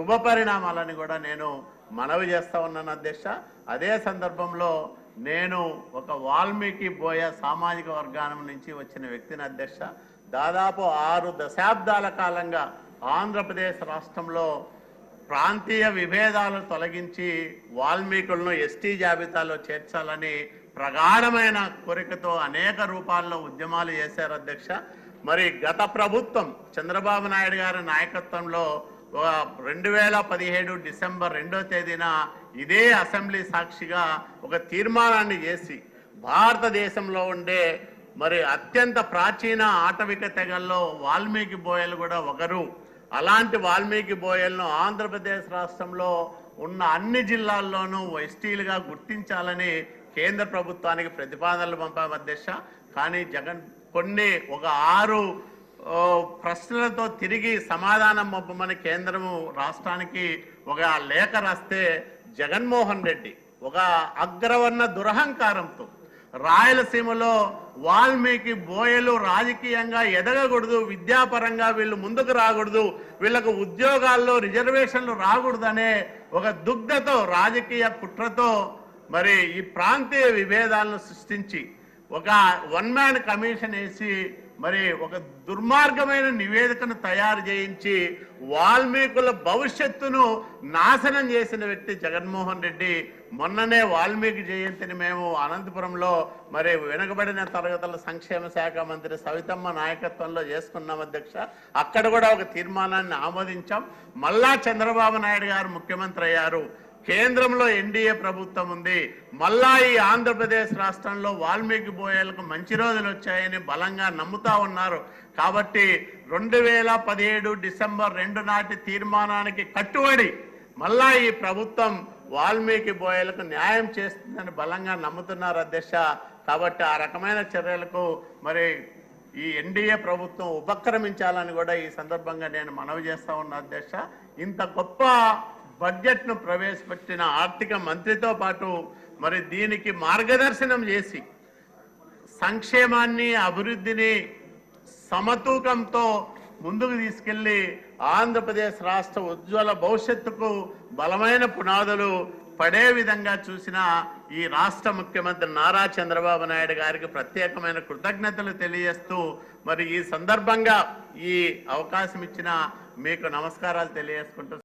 శుభ పరిణామాలని కూడా నేను మనవి చేస్తా ఉన్నాను అధ్యక్ష. అదే సందర్భంలో నేను ఒక వాల్మీకి బోయ సామాజిక వర్గానం నుంచి వచ్చిన వ్యక్తిని అధ్యక్ష. దాదాపు 6 దశాబ్దాల కాలంగా ఆంధ్రప్రదేశ్ రాష్ట్రంలో ప్రాంతీయ విభేదాలను తొలగించి వాల్మీకులను ఎస్టీ జాబితాలో చేర్చాలని ప్రగాఢమైన కోరికతో అనేక రూపాల్లో ఉద్యమాలు చేశారు అధ్యక్ష. మరి గత ప్రభుత్వం చంద్రబాబు నాయుడు గారి నాయకత్వంలో 2017 డిసెంబర్ 2వ తేదీన ఇదే అసెంబ్లీ సాక్షిగా ఒక తీర్మానాన్ని చేసి భారతదేశంలో ఉండే మరి అత్యంత ప్రాచీన ఆటవిక తెగల్లో వాల్మీకి బోయలు కూడా ఒకరు. అలాంటి వాల్మీకి బోయలను ఆంధ్రప్రదేశ్ రాష్ట్రంలో ఉన్న అన్ని జిల్లాల్లోనూ ఎస్టీలుగా గుర్తించాలని కేంద్ర ప్రభుత్వానికి ప్రతిపాదనలు పంపాము అధ్యక్ష. కానీ ఒక 6 ప్రశ్నలతో తిరిగి సమాధానం పంపమని కేంద్రము రాష్ట్రానికి ఒక లేఖ రాస్తే జగన్మోహన్ రెడ్డి ఒక అగ్రవర్ణ దురహంకారంతో రాయలసీమలో వాల్మీకి బోయలు రాజకీయంగా ఎదగకూడదు, విద్యాపరంగా వీళ్ళు ముందుకు రాకూడదు, వీళ్ళకు ఉద్యోగాల్లో రిజర్వేషన్లు రాకూడదనే ఒక దుగ్ధతో రాజకీయ కుట్రతో మరి ఈ ప్రాంతీయ విభేదాలను సృష్టించి ఒక 1 మ్యాన్ కమిషన్ వేసి మరి ఒక దుర్మార్గమైన నివేదికను తయారు చేయించి వాల్మీకుల భవిష్యత్తును నాశనం చేసిన వ్యక్తి జగన్మోహన్ రెడ్డి. మొన్ననే వాల్మీకి జయంతిని మేము అనంతపురంలో మరి వెనుకబడిన తరగతుల సంక్షేమ శాఖ మంత్రి సవితమ్మ నాయకత్వంలో చేసుకున్నాం అధ్యక్ష. అక్కడ కూడా ఒక తీర్మానాన్ని ఆమోదించాం. మళ్ళా చంద్రబాబు నాయుడు గారు ముఖ్యమంత్రి అయ్యారు, కేంద్రంలో ఎన్డీఏ ప్రభుత్వం ఉంది, మళ్ళా ఈ ఆంధ్రప్రదేశ్ రాష్ట్రంలో వాల్మీకి బోయలకు మంచి రోజులు వచ్చాయని బలంగా నమ్ముతా ఉన్నారు. కాబట్టి 2017 డిసెంబర్ 2 నాటి తీర్మానానికి కట్టుబడి మళ్ళా ఈ ప్రభుత్వం వాల్మీకి బోయలకు న్యాయం చేస్తుందని బలంగా నమ్ముతున్నారు అధ్యక్ష. కాబట్టి ఆ రకమైన చర్యలకు మరి ఈ ఎన్డీఏ ప్రభుత్వం ఉపక్రమించాలని కూడా ఈ సందర్భంగా నేను మనవి చేస్తా ఉన్నా అధ్యక్ష. ఇంత గొప్ప బడ్జెట్ను ప్రవేశపెట్టిన ఆర్థిక మంత్రితో పాటు మరి దీనికి మార్గదర్శనం చేసి సంక్షేమాన్ని అభివృద్ధిని సమతూకంతో ముందుకు తీసుకెళ్లి ఆంధ్రప్రదేశ్ రాష్ట్ర ఉజ్వల భవిష్యత్తుకు బలమైన పునాదులు పడే విధంగా చూసిన ఈ రాష్ట్ర ముఖ్యమంత్రి నారా చంద్రబాబు నాయుడు గారికి ప్రత్యేకమైన కృతజ్ఞతలు తెలియజేస్తూ మరి ఈ సందర్భంగా ఈ అవకాశం ఇచ్చిన మీకు నమస్కారాలు తెలియజేసుకుంటూ